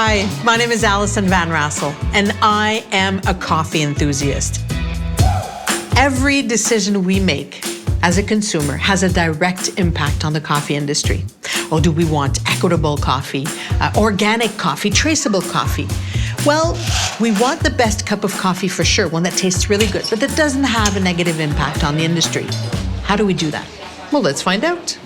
Hi, my name is Allison Van Rassel, and I am a coffee enthusiast. Every decision we make as a consumer has a direct impact on the coffee industry. Or do we want equitable coffee, organic coffee, traceable coffee? Well, we want the best cup of coffee for sure, one that tastes really good, but that doesn't have a negative impact on the industry. How do we do that? Well, let's find out.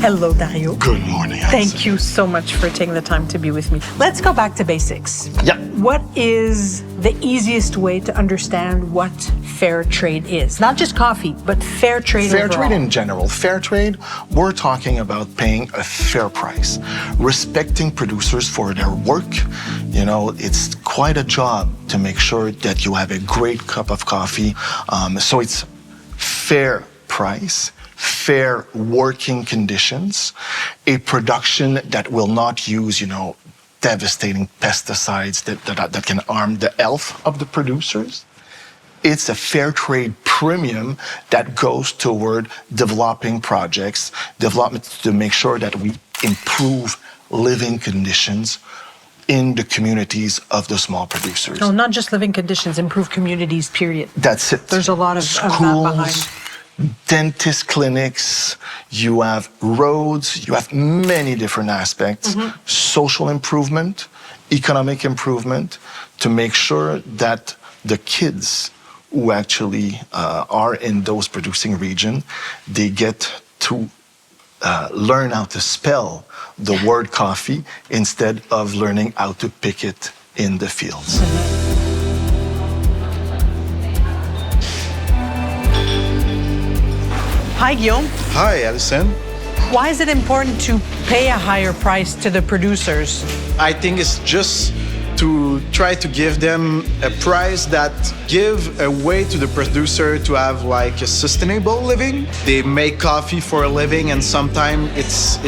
Hello, Dario. Good morning, Allison. Thank you so much for taking the time to be with me. Let's go back to basics. Yeah. What is the easiest way to understand what fair trade is? Not just coffee, but fair trade Fair overall. trade in general. Fair trade, we're talking about paying a fair price, respecting producers for their work. You know, it's quite a job to make sure that you have a great cup of coffee. So it's fair price, fair working conditions, a production that will not use, devastating pesticides that can harm the health of the producers. It's a fair trade premium that goes toward developing projects, development to make sure that we improve living conditions in the communities of the small producers. No, not just living conditions, improve communities, period. That's it. There's a lot of that behind. Dentist clinics, you have roads, you have many different aspects, social improvement, economic improvement, to make sure that the kids who actually are in those producing regions, they get to learn how to spell the word coffee instead of learning how to pick it in the fields. Hi, Guillaume. Hi, Allison. Why is it important to pay a higher price to the producers? I think it's just to try to give them a price that give a way to the producer to have like a sustainable living. They make coffee for a living, and sometimes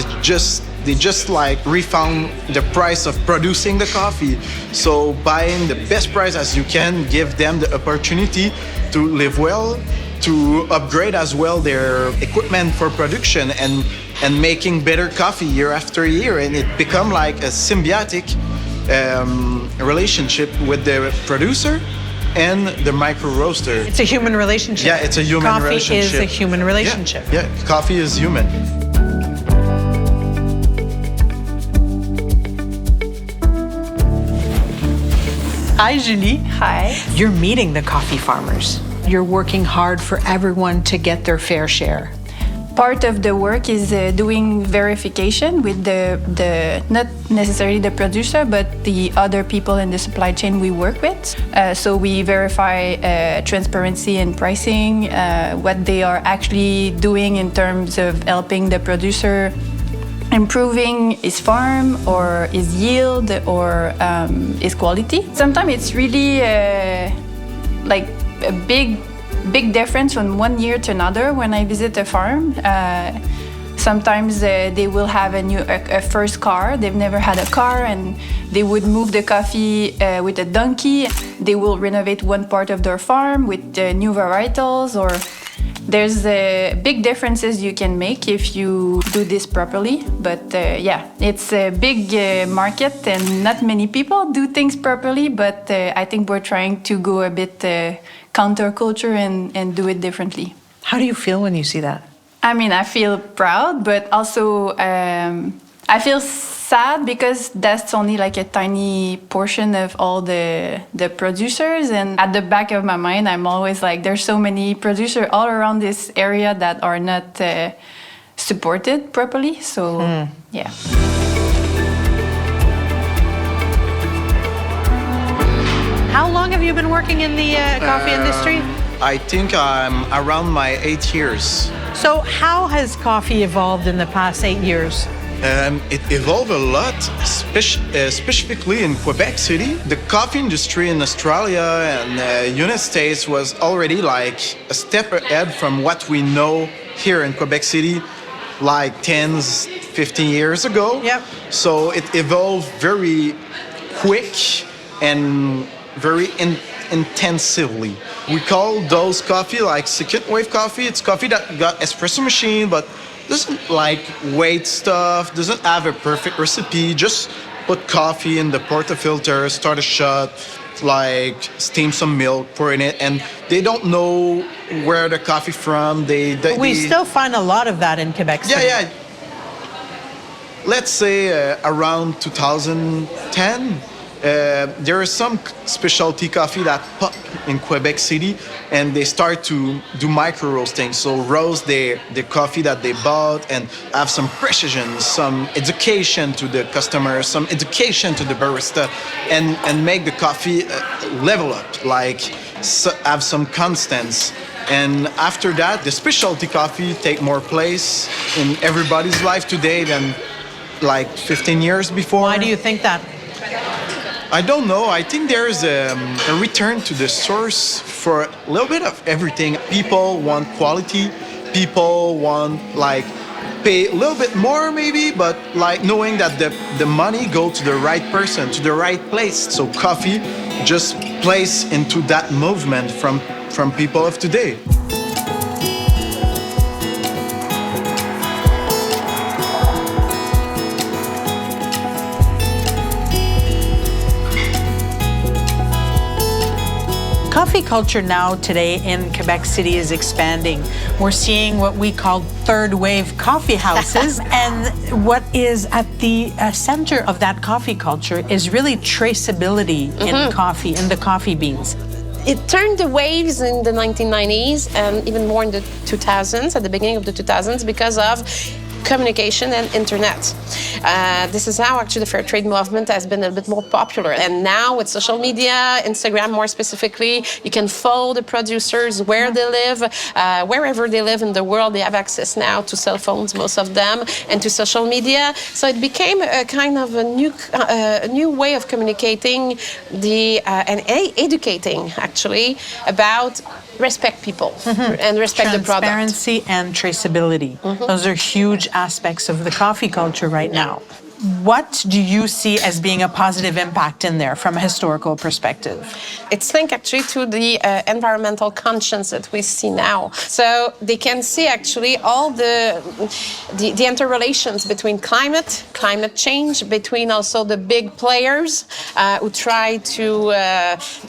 they just like refound the price of producing the coffee. So buying the best price as you can, give them the opportunity to live well, to upgrade as well their equipment for production and making better coffee year after year. And it become like a symbiotic relationship with the producer and the micro roaster. It's a human relationship. Yeah, it's a human relationship. Coffee is a human relationship. Yeah, coffee is human. Hi, Julie. Hi. You're meeting the coffee farmers. You're working hard for everyone to get their fair share. Part of the work is doing verification with the not necessarily the producer, but the other people in the supply chain we work with. So we verify transparency in pricing, what they are actually doing in terms of helping the producer improving his farm or his yield or his quality. Sometimes it's really like a big difference from one year to another when I visit a farm. Sometimes they will have a first car. They've never had a car, and they would move the coffee with a donkey. They will renovate one part of their farm with new varietals, or there's big differences you can make if you do this properly. But yeah, it's a big market and not many people do things properly, but I think we're trying to go a bit counterculture and do it differently. How do you feel when you see that? I mean, I feel proud, but also I feel sad because that's only like a tiny portion of all the producers. And at the back of my mind, I'm always like, there's so many producers all around this area that are not supported properly. So, yeah. How long have you been working in the coffee industry? I think I'm around my 8 years. So how has coffee evolved in the past 8 years? It evolved a lot, specifically in Quebec City. The coffee industry in Australia and the United States was already like a step ahead from what we know here in Quebec City, like 10, 15 years ago. Yep. So it evolved very quick and very intensively. We call those coffee like second wave coffee. It's coffee that got espresso machine, but doesn't like weight stuff, doesn't have a perfect recipe, just put coffee in the portafilter, start a shot, like steam some milk, pour in it, and they don't know where the coffee from. We still find a lot of that in Quebec City. Yeah. Let's say around 2010, there is some specialty coffee that pop in Quebec City, and they start to do micro roasting. So roast the coffee that they bought and have some precision, some education to the customer, some education to the barista, and make the coffee level up, like have some constants. And after that, the specialty coffee take more place in everybody's life today than like 15 years before. Why do you think that? I don't know. I think there is a return to the source for a little bit of everything. People want quality. People want like pay a little bit more maybe, but like knowing that the money go to the right person, to the right place. So coffee just plays into that movement from people of today. Coffee culture now today in Quebec City is expanding. We're seeing what we call third wave coffee houses. And what is at the center of that coffee culture is really traceability in coffee, in the coffee beans. It turned the waves in the 1990s and even more in the 2000s, at the beginning of the 2000s, because of communication and internet. This is how actually the fair trade movement has been a bit more popular. And now with social media, Instagram more specifically, you can follow the producers where they live, wherever they live in the world. They have access now to cell phones, most of them, and to social media. So it became a kind of a new way of communicating and educating actually about respect people and respect the product. Transparency and traceability. Those are huge aspects of the coffee culture right now. What do you see as being a positive impact in there from a historical perspective? It's linked actually to the environmental conscience that we see now. So they can see actually all the interrelations between climate change, between also the big players who try to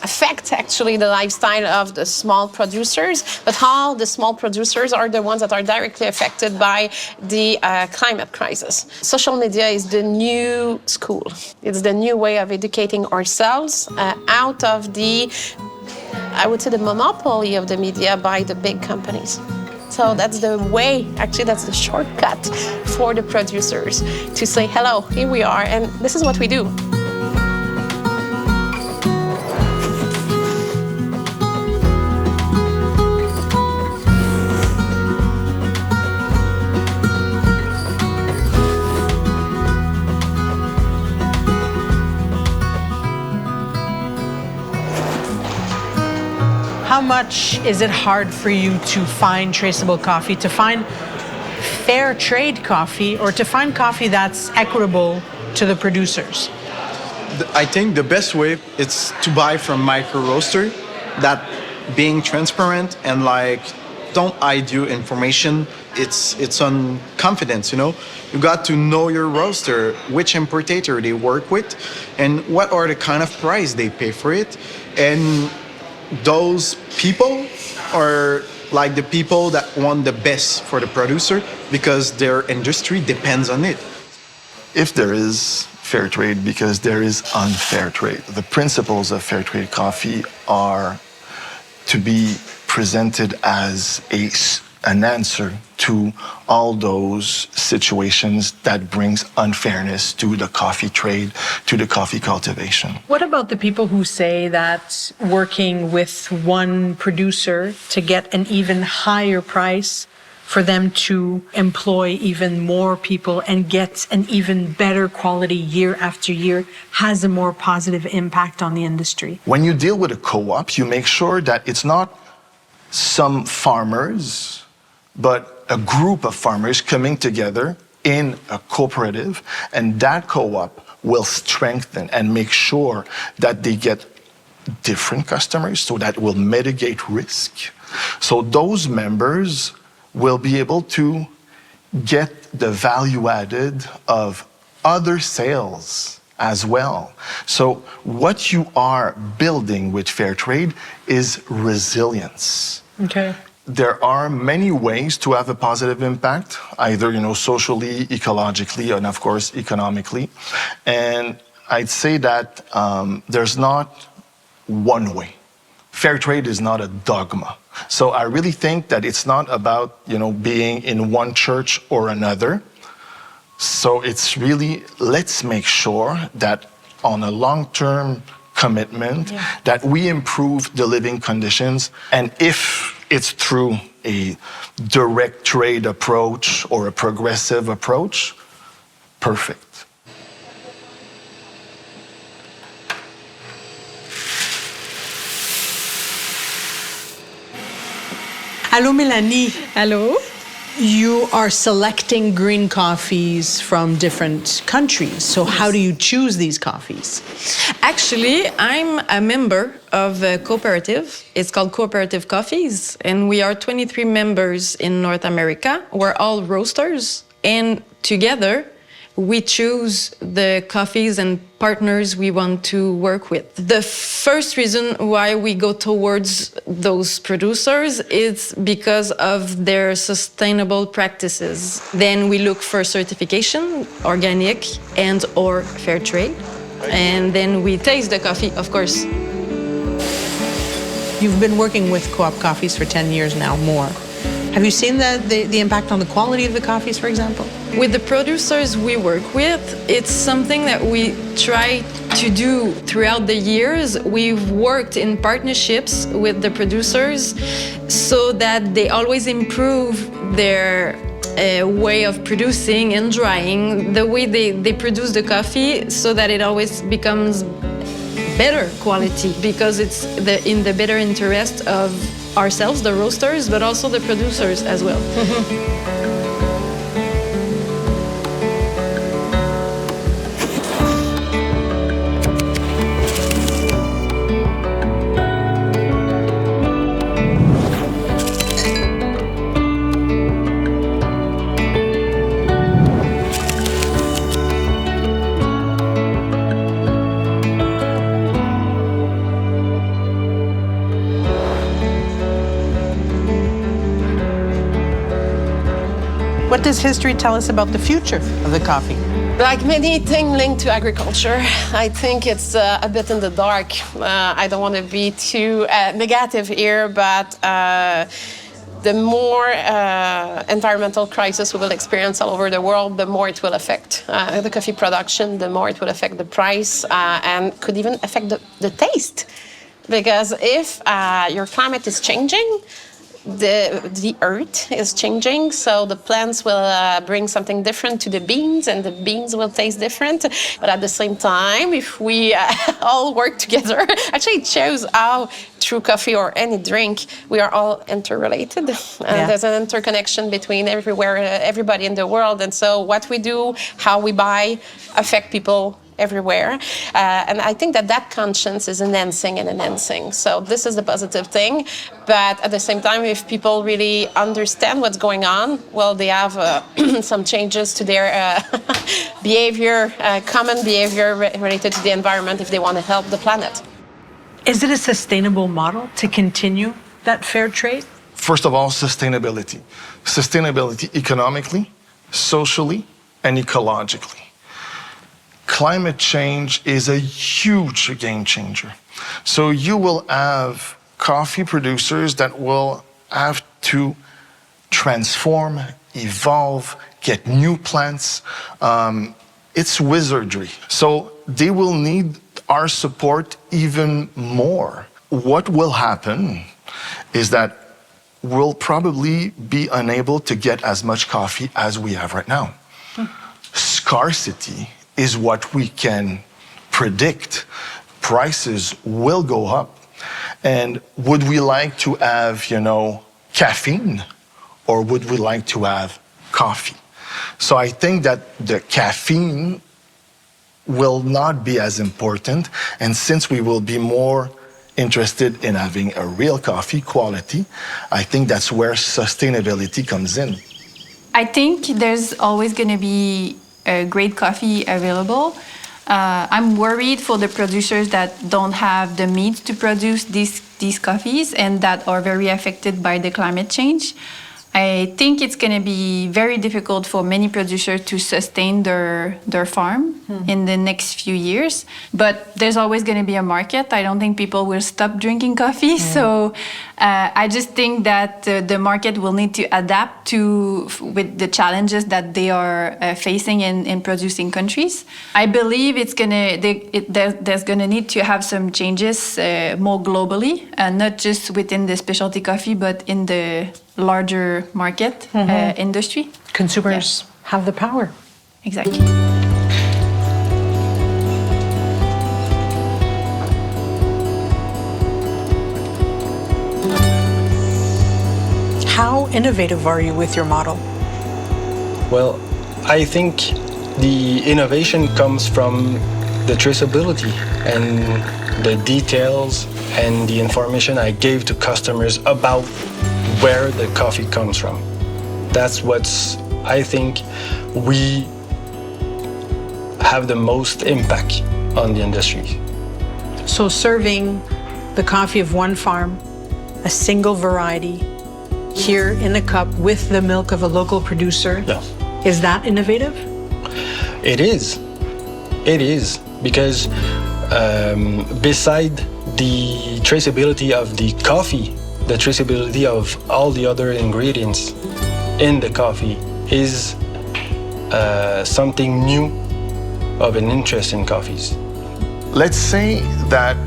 affect actually the lifestyle of the small producers, but how the small producers are the ones that are directly affected by the climate crisis. Social media is the new school. It's the new way of educating ourselves out of I would say, the monopoly of the media by the big companies. So that's the way, actually that's the shortcut for the producers to say, hello, here we are, and this is what we do. How much is it hard for you to find traceable coffee, to find fair trade coffee, or to find coffee that's equitable to the producers? I think the best way is to buy from micro roaster, that being transparent and like don't hide you information. It's on confidence, you know. You got to know your roaster, which importator they work with, and what are the kind of price they pay for it. And those people are like the people that want the best for the producer because their industry depends on it. If there is fair trade, because there is unfair trade. The principles of fair trade coffee are to be presented as an answer to all those situations that brings unfairness to the coffee trade, to the coffee cultivation. What about the people who say that working with one producer to get an even higher price for them to employ even more people and get an even better quality year after year has a more positive impact on the industry. When you deal with a co-op, you make sure that it's not some farmers, but a group of farmers coming together in a cooperative, and that co-op will strengthen and make sure that they get different customers, so that will mitigate risk. So those members will be able to get the value added of other sales as well. So what you are building with fair trade is resilience. Okay. There are many ways to have a positive impact, either socially, ecologically, and of course economically. And I'd say that there's not one way. Fair trade is not a dogma. So I really think that it's not about being in one church or another. So it's really, let's make sure that on a long-term commitment, that we improve the living conditions. And if it's through a direct trade approach or a progressive approach, perfect. Hello, Mélanie. Hello. You are selecting green coffees from different countries. So how do you choose these coffees? Actually, I'm a member of a cooperative. It's called Cooperative Coffees, and we are 23 members in North America. We're all roasters, and together we choose the coffees and partners we want to work with. The first reason why we go towards those producers is because of their sustainable practices. Then we look for certification, organic and or fair trade. And then we taste the coffee, of course. You've been working with co-op coffees for 10 years now, more. Have you seen the impact on the quality of the coffees, for example? With the producers we work with, it's something that we try to do throughout the years. We've worked in partnerships with the producers so that they always improve their way of producing and drying, the way they produce the coffee, so that it always becomes better quality, because it's in the better interest of ourselves, the roasters, but also the producers as well. What does history tell us about the future of the coffee? Like many things linked to agriculture, I think it's a bit in the dark. I don't want to be too negative here, but the more environmental crisis we will experience all over the world, the more it will affect the coffee production, the more it will affect the price, and could even affect the taste. Because if your climate is changing, the earth is changing, so the plants will bring something different to the beans, and the beans will taste different. But at the same time, if we all work together, actually it shows how through coffee or any drink, we are all interrelated. There's an interconnection between everybody in the world. And so what we do, how we buy, affect people everywhere. And I think that conscience is enhancing. So this is the positive thing. But at the same time, if people really understand what's going on, well, they have some changes to their behavior, common behavior related to the environment if they want to help the planet. Is it a sustainable model to continue that fair trade? First of all, sustainability. Sustainability economically, socially, and ecologically. Climate change is a huge game changer. So you will have coffee producers that will have to transform, evolve, get new plants. It's wizardry. So they will need our support even more. What will happen is that we'll probably be unable to get as much coffee as we have right now. Scarcity is what we can predict. Prices will go up. And would we like to have, caffeine, or would we like to have coffee? So I think that the caffeine will not be as important. And since we will be more interested in having a real coffee quality, I think that's where sustainability comes in. I think there's always going to be great coffee available. I'm worried for the producers that don't have the means to produce these coffees and that are very affected by the climate change. I think it's going to be very difficult for many producers to sustain their farm in the next few years. But there's always going to be a market. I don't think people will stop drinking coffee. So I just think that the market will need to adapt with the challenges that they are facing in producing countries. I believe there's going to need to have some changes more globally, not just within the specialty coffee, but in the larger market industry. Consumers have the power. Exactly. How innovative are you with your model? Well, I think the innovation comes from the traceability and the details and the information I gave to customers about where the coffee comes from. That's what's, I think, we have the most impact on the industry. So serving the coffee of one farm, a single variety, here in a cup with the milk of a local producer, is that innovative? It is. It is, because beside the traceability of the coffee, the traceability of all the other ingredients in the coffee is something new of an interest in coffees. Let's say that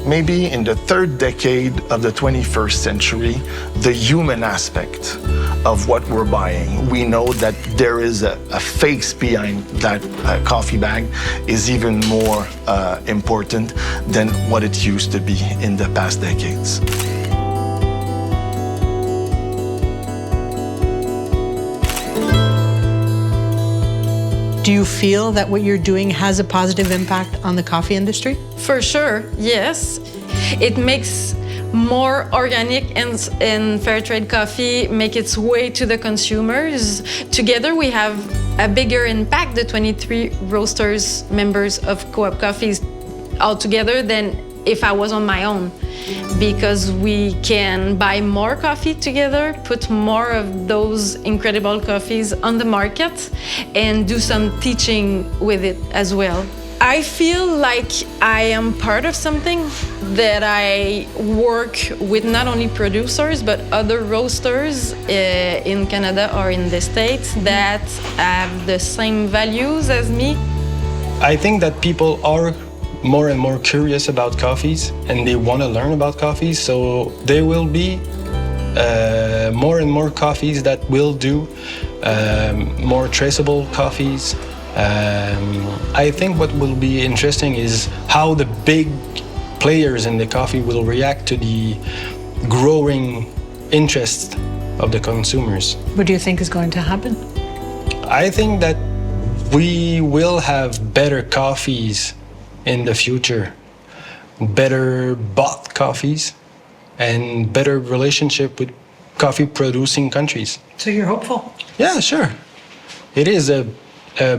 maybe in the third decade of the 21st century, the human aspect of what we're buying, we know that there is a face behind that coffee bag is even more important than what it used to be in the past decades. Do you feel that what you're doing has a positive impact on the coffee industry? For sure, yes. It makes more organic and fair trade coffee make its way to the consumers. Together we have a bigger impact, the 23 roasters members of Co-op Coffees altogether, than if I was on my own, because we can buy more coffee together, put more of those incredible coffees on the market, and do some teaching with it as well. I feel like I am part of something, that I work with not only producers but other roasters in Canada or in the States that have the same values as me. I think that people are more and more curious about coffees and they want to learn about coffees, so there will be more and more coffees that will do more traceable coffees. I think what will be interesting is how the big players in the coffee will react to the growing interest of the consumers. What do you think is going to happen? I think that we will have better coffees in the future, better bought coffees, and better relationship with coffee producing countries. So you're hopeful? Yeah, sure. It is a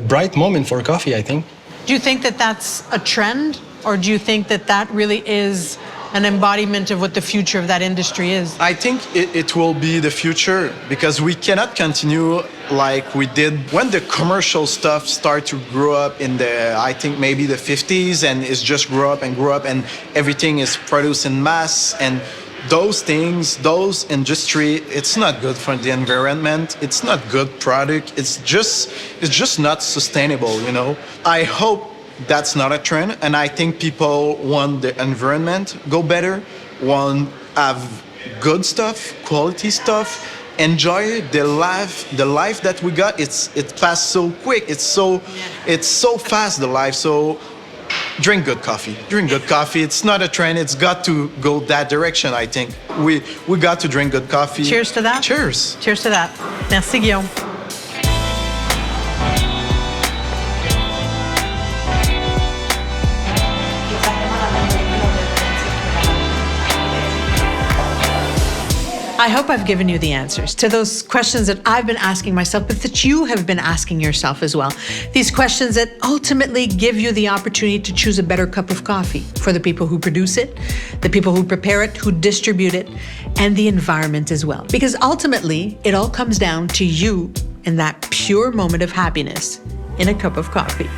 bright moment for coffee, I think. Do you think that that's a trend, or do you think that that really is an embodiment of what the future of that industry is? I think it will be the future, because we cannot continue like we did when the commercial stuff started to grow up in the, I think maybe the 50s, and it's just grew up and everything is produced in mass, and those things, those industry, it's not good for the environment. It's not good product. It's just not sustainable, you know. I hope that's not a trend, and I think people want the environment go better, want have good stuff, quality stuff. Enjoy the life that we got. It passed so quick. It's so fast, the life. So drink good coffee. Drink good coffee. It's not a trend. It's got to go that direction, I think. We got to drink good coffee. Cheers to that. Cheers. Cheers to that. Merci, Guillaume. I hope I've given you the answers to those questions that I've been asking myself, but that you have been asking yourself as well. These questions that ultimately give you the opportunity to choose a better cup of coffee for the people who produce it, the people who prepare it, who distribute it, and the environment as well. Because ultimately, it all comes down to you and that pure moment of happiness in a cup of coffee.